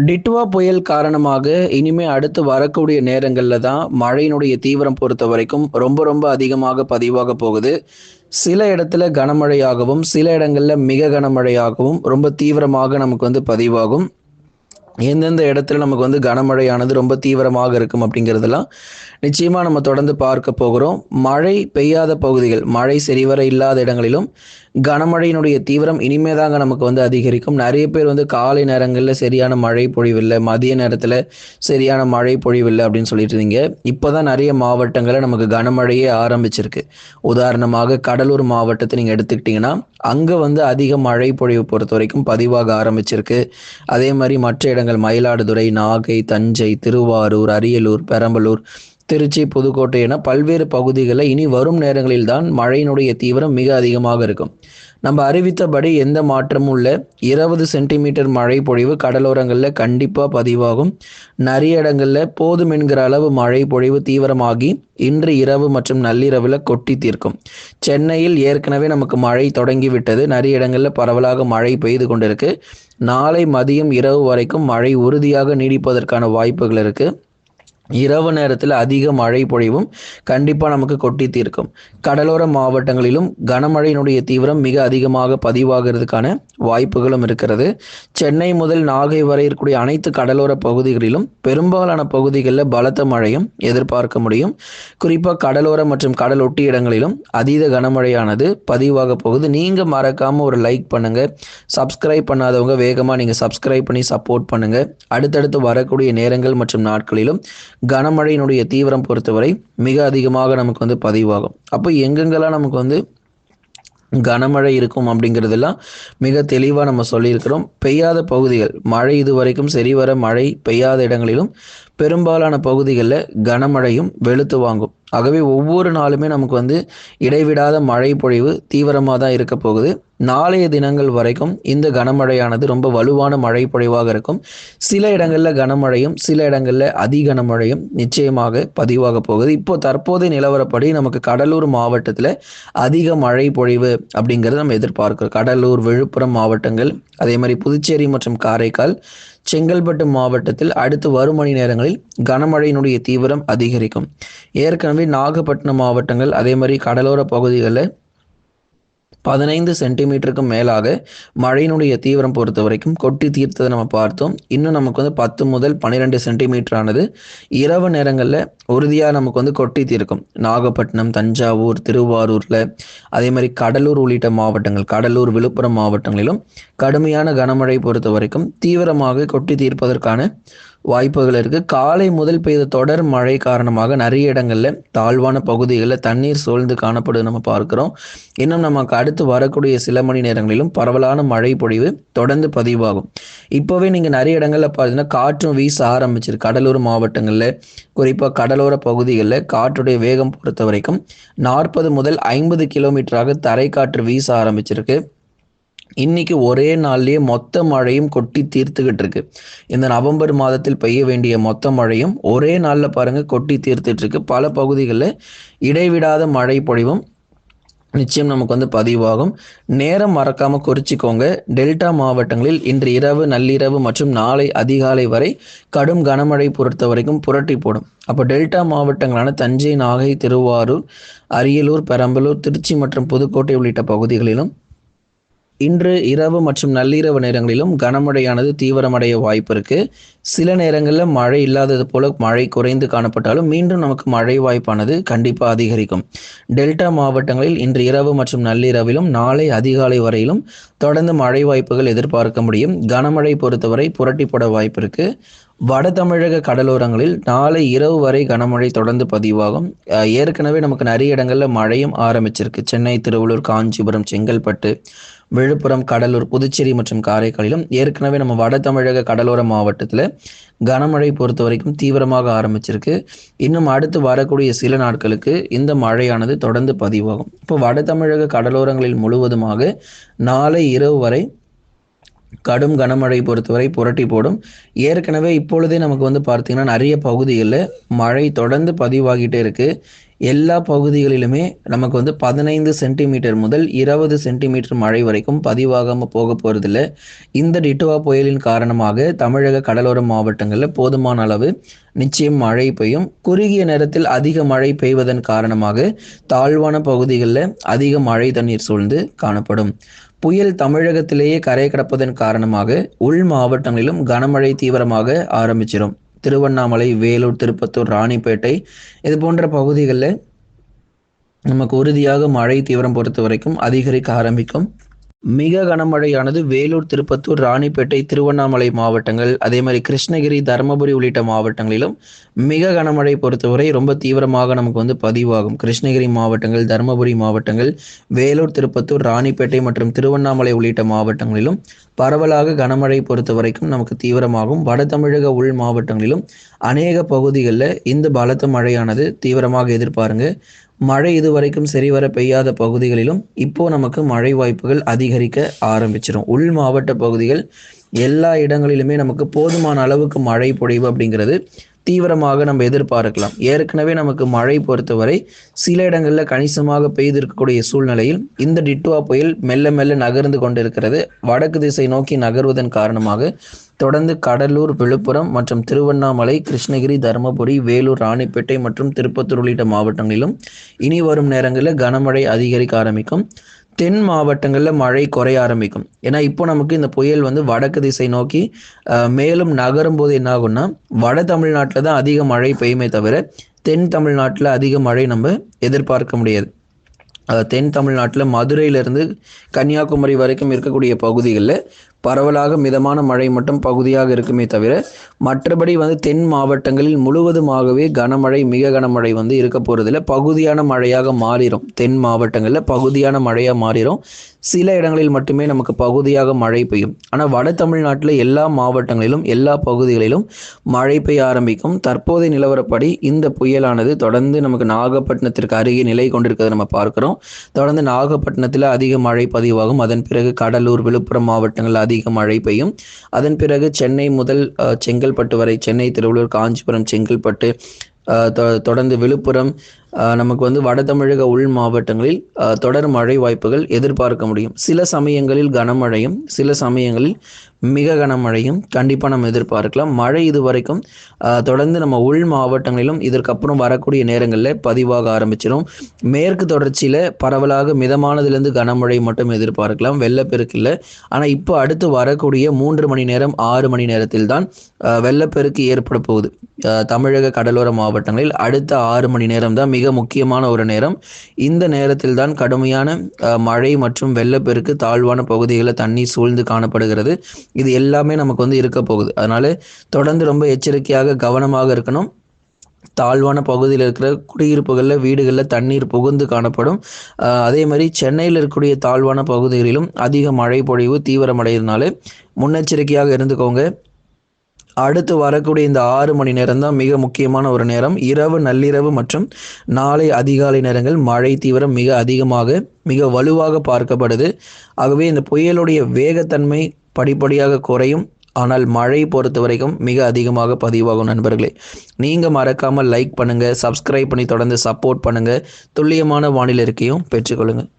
டிட்வா புயல் காரணமாக இனிமே அடுத்து வரக்கூடிய நேரங்கள்ல தான் மழையினுடைய தீவிரம் பொறுத்த வரைக்கும் ரொம்ப ரொம்ப அதிகமாக பதிவாக போகுது. சில இடத்துல கனமழையாகவும், சில இடங்கள்ல மிக கனமழையாகவும் ரொம்ப தீவிரமாக நமக்கு பதிவாகும். எந்தெந்த இடத்துல நமக்கு கனமழையானது ரொம்ப தீவிரமாக இருக்கும் அப்படிங்கிறதெல்லாம் நிச்சயமா நம்ம தொடர்ந்து பார்க்க போகிறோம். மழை பெய்யாத பகுதிகள், மழை சரிவர இல்லாத இடங்களிலும் கனமழையினுடைய தீவிரம் இனிமே தாங்க நமக்கு அதிகரிக்கும். நிறைய பேர் காலை நேரங்கள்ல சரியான மழை பொழிவில்ல, மதிய நேரத்துல சரியான மழை பொழிவில்ல அப்படின்னு சொல்லிட்டு இருந்தீங்க. இப்பதான் நிறைய மாவட்டங்கள்ல நமக்கு கனமழையே ஆரம்பிச்சிருக்கு. உதாரணமாக கடலூர் மாவட்டத்தை நீங்க எடுத்துக்கிட்டீங்கன்னா, அங்க அதிக மழை பொழிவு பொறுத்த வரைக்கும் பதிவாக ஆரம்பிச்சிருக்கு. அதே மாதிரி மற்ற இடங்கள் மயிலாடுதுறை, நாகை, தஞ்சை, திருவாரூர், அரியலூர், பெரம்பலூர், திருச்சி, புதுக்கோட்டை என பல்வேறு பகுதிகளில் இனி வரும் நேரங்களில் தான் மழையினுடைய தீவிரம் மிக அதிகமாக இருக்கும். நம்ம அறிவித்தபடி எந்த மாற்றமும் இல்லை. 20 சென்டிமீட்டர் மழை பொழிவு கடலோரங்களில் கண்டிப்பாக பதிவாகும். நிறைய இடங்களில் போதும் என்கிற அளவு மழை பொழிவு தீவிரமாகி இன்று இரவு மற்றும் நள்ளிரவில் கொட்டி தீர்க்கும். சென்னையில் ஏற்கனவே நமக்கு மழை தொடங்கிவிட்டது. நிறைய இடங்களில் பரவலாக மழை பெய்து கொண்டிருக்கு. நாளை மதியம் இரவு வரைக்கும் மழை உறுதியாக நீடிப்பதற்கான வாய்ப்புகள் இருக்கு. இரவு நேரத்தில் அதிக மழை பொழிவும் கண்டிப்பாக நமக்கு கொட்டி தீர்க்கும். கடலோர மாவட்டங்களிலும் கனமழையினுடைய தீவிரம் மிக அதிகமாக பதிவாகிறதுக்கான வாய்ப்புகளும் இருக்கிறது. சென்னை முதல் நாகை வரை இருக்கக்கூடிய அனைத்து கடலோர பகுதிகளிலும் பெரும்பாலான பகுதிகளில் பலத்த மழையும் எதிர்பார்க்க முடியும். குறிப்பாக கடலோர மற்றும் கடலொட்டி இடங்களிலும் அதீத கனமழையானது பதிவாக போகுது. நீங்கள் மறக்காமல் ஒரு லைக் பண்ணுங்க. சப்ஸ்கிரைப் பண்ணாதவங்க வேகமாக நீங்கள் சப்ஸ்கிரைப் பண்ணி சப்போர்ட் பண்ணுங்க. அடுத்தடுத்து வரக்கூடிய நேரங்கள் மற்றும் நாட்களிலும் கனமழையினுடைய தீவிரம் பொறுத்தவரை மிக அதிகமாக நமக்கு பதிவாகும். அப்போ எங்கெங்கெல்லாம் நமக்கு கனமழை இருக்கும் அப்படிங்கிறதெல்லாம் மிக தெளிவாக நம்ம சொல்லியிருக்கிறோம். பெய்யாத பகுதிகள், மழை இதுவரைக்கும் சரிவர மழை பெய்யாத இடங்களிலும் பெரும்பாலான பகுதிகளில் கனமழையும் வெளுத்து வாங்கும். ஆகவே ஒவ்வொரு நாளுமே நமக்கு இடைவிடாத மழை பொழிவு தீவிரமாக தான் இருக்க போகுது. நாளைய தினங்கள் வரைக்கும் இந்த கனமழையானது ரொம்ப வலுவான மழை பொழிவாக இருக்கும். சில இடங்களில் கனமழையும் சில இடங்களில் அதி கனமழையும் நிச்சயமாக பதிவாக போகுது. இப்போ தற்போதைய நிலவரப்படி நமக்கு கடலூர் மாவட்டத்தில் அதிக மழை பொழிவு அப்படிங்கிறது நம்ம எதிர்பார்க்கிறோம். கடலூர், விழுப்புரம் மாவட்டங்கள், அதே மாதிரி புதுச்சேரி மற்றும் காரைக்கால், செங்கல்பட்டு மாவட்டத்தில் அடுத்து வரும் மணி நேரங்களில் கனமழையினுடைய தீவிரம் அதிகரிக்கும். ஏற்கனவே நாகப்பட்டினம் மாவட்டங்கள், அதே மாதிரி கடலோர பகுதிகளில் 15 சென்டிமீட்டருக்கு மேலாக மழையினுடைய தீவிரம் பொறுத்த வரைக்கும் கொட்டி தீர்த்ததை நம்ம பார்த்தோம். இன்னும் நமக்கு 10 முதல் 12 சென்டிமீட்டர் ஆனது இரவு நேரங்களில் உறுதியாக நமக்கு கொட்டி தீர்க்கும். நாகப்பட்டினம், தஞ்சாவூர், திருவாரூரில், அதே மாதிரி கடலூர் உள்ளிட்ட மாவட்டங்கள், கடலூர், விழுப்புரம் மாவட்டங்களிலும் கடுமையான கனமழை பொறுத்த வரைக்கும் தீவிரமாக கொட்டி தீர்ப்பதற்கான வாய்ப்புகள் இருக்கு. காலை முதல் பெய்த தொடர் மழை காரணமாக நிறைய இடங்கள்ல தாழ்வான பகுதிகளில் தண்ணீர் சூழ்ந்து காணப்படுது நம்ம பார்க்கிறோம். இன்னும் நமக்கு அடுத்து வரக்கூடிய சில மணி நேரங்களிலும் பரவலான மழை பொழிவு தொடர்ந்து பதிவாகும். இப்போவே நீங்க நிறைய இடங்கள்ல பார்த்தீங்கன்னா காற்றும் வீச ஆரம்பிச்சிருக்கு. கடலூர் மாவட்டங்கள்ல, குறிப்பா கடலோர பகுதிகளில் காற்றுடைய வேகம் பொறுத்த வரைக்கும் 40 முதல் 50 கிலோமீட்டராக தரை காற்று வீச ஆரம்பிச்சிருக்கு. இன்னைக்கு ஒரே நாள்லயே மொத்த மழையும் கொட்டி தீர்த்துக்கிட்டு இருக்கு. இந்த நவம்பர் மாதத்தில் பெய்ய வேண்டிய மொத்த மழையும் ஒரே நாள்ல பாருங்க கொட்டி தீர்த்துட்டு இருக்கு. பல பகுதிகளில் இடைவிடாத மழை பொழிவும் நிச்சயம் நமக்கு பதிவாகும். நேரம் மறக்காம குறிச்சிக்கோங்க. டெல்டா மாவட்டங்களில் இன்று இரவு, நள்ளிரவு மற்றும் நாளை அதிகாலை வரை கடும் கனமழை பொறுத்த வரைக்கும் புரட்டி போடும். அப்போ டெல்டா மாவட்டங்களான தஞ்சை, நாகை, திருவாரூர், அரியலூர், பெரம்பலூர், திருச்சி மற்றும் புதுக்கோட்டை உள்ளிட்ட பகுதிகளிலும் இன்று இரவு மற்றும் நள்ளிரவு நேரங்களிலும் கனமழையானது தீவிரமடைய வாய்ப்பு இருக்கு. சில நேரங்களில் மழை இல்லாதது போல மழை குறைந்து காணப்பட்டாலும் மீண்டும் நமக்கு மழை வாய்ப்பானது கண்டிப்பாக அதிகரிக்கும். டெல்டா மாவட்டங்களில் இன்று இரவு மற்றும் நள்ளிரவிலும் நாளை அதிகாலை வரையிலும் தொடர்ந்து மழை வாய்ப்புகள் எதிர்பார்க்க முடியும். கனமழை பொறுத்தவரை புரட்டி போட வாய்ப்பு இருக்கு. வட தமிழக கடலோரங்களில் நாளை இரவு வரை கனமழை தொடர்ந்து பதிவாகும். ஏற்கனவே நமக்கு நிறைய இடங்கள்ல மழையும் ஆரம்பிச்சிருக்கு. சென்னை, திருவள்ளூர், காஞ்சிபுரம், செங்கல்பட்டு, விழுப்புரம், கடலூர், புதுச்சேரி மற்றும் காரைக்காலிலும் ஏற்கனவே நம்ம வட தமிழக கடலோர மாவட்டத்தில் கனமழை பொறுத்த வரைக்கும் தீவிரமாக ஆரம்பிச்சிருக்கு. இன்னும் அடுத்து வரக்கூடிய சில நாட்களுக்கு இந்த மழையானது தொடர்ந்து பதிவாகும். இப்போ வட தமிழக கடலோரங்களில் முழுவதுமாக நாளை இரவு வரை கடும் கனமழை பொறுத்தவரை புரட்டி போடும். ஏற்கனவே இப்பொழுதே நமக்கு பார்த்தீங்கன்னா நிறைய பகுதிகளில் மழை தொடர்ந்து பதிவாகிட்டே இருக்கு. எல்லா பகுதிகளிலுமே நமக்கு வந்து 15 சென்டிமீட்டர் முதல் 20 சென்டிமீட்டர் மழை வரைக்கும் பதிவாகாமல் போக போகிறதில்ல. இந்த டிட்டுவா புயலின் காரணமாக தமிழக கடலோர மாவட்டங்களில் போதுமான அளவு நிச்சயம் மழை பெய்யும். குறுகிய நேரத்தில் அதிக மழை பெய்வதன் காரணமாக தாழ்வான பகுதிகளில் அதிக மழை தண்ணீர் சூழ்ந்து காணப்படும். புயல் தமிழகத்திலேயே கரை கடப்பதன் காரணமாக உள் மாவட்டங்களிலும் கனமழை தீவிரமாக ஆரம்பிச்சிடும். திருவண்ணாமலை, வேலூர், திருப்பத்தூர், ராணிப்பேட்டை இது போன்ற பகுதிகளில் நமக்கு உறுதியாக மழை தீவிரம் பொறுத்த வரைக்கும் அதிகரிக்க ஆரம்பிக்கும். மிக கனமழையானது வேலூர், திருப்பத்தூர், ராணிப்பேட்டை, திருவண்ணாமலை மாவட்டங்கள், அதே மாதிரி கிருஷ்ணகிரி, தருமபுரி உள்ளிட்ட மாவட்டங்களிலும் மிக கனமழை பொறுத்தவரை ரொம்ப தீவிரமாக நமக்கு வந்து பதிவாகும். கிருஷ்ணகிரி மாவட்டங்கள், தருமபுரி மாவட்டங்கள், வேலூர், திருப்பத்தூர், ராணிப்பேட்டை மற்றும் திருவண்ணாமலை உள்ளிட்ட மாவட்டங்களிலும் பரவலாக கனமழை பொறுத்த வரைக்கும் நமக்கு தீவிரமாகும். வட தமிழக உள் மாவட்டங்களிலும் அநேக பகுதிகளில் இந்த பலத்த மழையானது தீவிரமாக எதிர்பாருங்க. மழை இதுவரைக்கும் சரிவர பெய்யாத பகுதிகளிலும் இப்போ நமக்கு மழை வாய்ப்புகள் அதிகரிக்க ஆரம்பிச்சிடும். உள் மாவட்ட பகுதிகள் எல்லா இடங்களிலுமே நமக்கு போதுமான அளவுக்கு மழை பொழிவு அப்படிங்கிறது தீவிரமாக நம்ம எதிர்பார்க்கலாம். ஏற்கனவே நமக்கு மழை பொறுத்தவரை சில இடங்களில் கணிசமாக பெய்திருக்கக்கூடிய சூழ்நிலையில் இந்த டிட்டுவா புயல் மெல்ல மெல்ல நகர்ந்து கொண்டிருக்கிறது. வடக்கு திசை நோக்கி நகர்வதன் காரணமாக தொடர்ந்து கடலூர், விழுப்புரம் மற்றும் திருவண்ணாமலை, கிருஷ்ணகிரி, தருமபுரி, வேலூர், ராணிப்பேட்டை மற்றும் திருப்பத்தூர் உள்ளிட்ட மாவட்டங்களிலும் இனி வரும் நேரங்களில் கனமழை அதிகரிக்க ஆரம்பிக்கும். தென் மாவட்டங்களில் மழை குறைய ஆரம்பிக்கும். ஏன்னா இப்போ நமக்கு இந்த புயல் வந்து வடக்கு திசை நோக்கி மேலும் நகரும் போது என்ன ஆகும்னா வட தமிழ்நாட்டில் தான் அதிக மழை பெய்யுமே தவிர தென் தமிழ்நாட்டில் அதிக மழை நம்ம எதிர்பார்க்க முடியாது. தென் தமிழ்நாட்டில் மதுரையிலிருந்து கன்னியாகுமரி வரைக்கும் இருக்கக்கூடிய பகுதிகளில் பரவலாக மிதமான மழை மட்டும் பகுதியாக இருக்குமே தவிர மற்றபடி வந்து தென் மாவட்டங்களில் முழுவதுமாகவே கனமழை, மிக கனமழை வந்து இருக்க போகிறதில்ல. பகுதியான மழையாக மாறிடும். தென் மாவட்டங்களில் பகுதியான மழையாக மாறிடும். சில இடங்களில் மட்டுமே நமக்கு பகுதியாக மழை பெய்யும். ஆனால் வட தமிழ்நாட்டில் எல்லா மாவட்டங்களிலும் எல்லா பகுதிகளிலும் மழை பெய்ய ஆரம்பிக்கும். தற்போதைய நிலவரப்படி இந்த புயலானது தொடர்ந்து நமக்கு நாகப்பட்டினத்திற்கு அருகே நிலை கொண்டிருக்கிறத நம்ம பார்க்கிறோம். தொடர்ந்து நாகப்பட்டினத்தில் அதிக மழை பதிவாகும். அதன் பிறகு கடலூர், விழுப்புரம் மாவட்டங்களில் அதிக மழை பெய்யும். அதன் பிறகு சென்னை முதல் செங்கல்பட்டு வரை, சென்னை, திருவள்ளூர், காஞ்சிபுரம், செங்கல்பட்டு, தொடர்ந்து விழுப்புரம், நமக்கு வந்து வட தமிழக உள் மாவட்டங்களில் தொடர் மழை வாய்ப்புகள் எதிர்பார்க்க முடியும். சில சமயங்களில் கனமழையும் சில சமயங்களில் மிக கனமழையும் கண்டிப்பாக நம்ம எதிர்பார்க்கலாம். மழை இதுவரைக்கும் தொடர்ந்து நம்ம உள் மாவட்டங்களிலும் இதற்கப்புறம் வரக்கூடிய நேரங்களில் பதிவாக ஆரம்பிச்சிடும். மேற்கு தொடர்ச்சியில் பரவலாக மிதமானதுலேருந்து கனமழை மட்டும் எதிர்பார்க்கலாம். வெள்ளப்பெருக்கு இல்லை. ஆனால் இப்போ அடுத்து வரக்கூடிய 3 மணி நேரம் 6 மணி நேரத்தில் தான் வெள்ளப்பெருக்கு ஏற்பட போகுது. தமிழக கடலோர மாவட்டங்களில் அடுத்த 6 மணி நேரம் தான் மிக முக்கியமான ஒரு நேரம். இந்த நேரத்தில் தான் கடுமையான மழை மற்றும் வெள்ளப்பெருக்கு தாழ்வான பகுதிகளில் தண்ணீர் சூழ்ந்து காணப்படுகிறது. இது எல்லாமே நமக்கு வந்து இருக்க போகுது. அதனால தொடர்ந்து ரொம்ப எச்சரிக்கையாக கவனமாக இருக்கணும். தாழ்வான பகுதியில் இருக்கிற குடியிருப்புகளில், வீடுகளில் தண்ணீர் புகுந்து காணப்படும். அதே மாதிரி சென்னையில் இருக்கக்கூடிய தாழ்வான பகுதிகளிலும் அதிக மழை பொழிவு தீவிரமடைகிறதுனால முன்னெச்சரிக்கையாக இருந்துக்கோங்க. அடுத்து வரக்கூடிய இந்த 6 மணி நேரம் தான் மிக முக்கியமான ஒரு நேரம். இரவு, நள்ளிரவு மற்றும் நாளை அதிகாலை நேரங்கள் மழை தீவிரம் மிக அதிகமாக, மிக வலுவாக பார்க்கப்படுது. ஆகவே இந்த புயலுடைய வேகத்தன்மை படிப்படியாக குறையும். ஆனால் மழை பொறுத்த வரைக்கும் மிக அதிகமாக பதிவாகும். நண்பர்களே, நீங்கள் மறக்காமல் லைக் பண்ணுங்கள், சப்ஸ்கிரைப் பண்ணி தொடர்ந்து சப்போர்ட் பண்ணுங்கள். துல்லியமான வானிலை இருக்கையும் பெற்றுக்கொள்ளுங்கள்.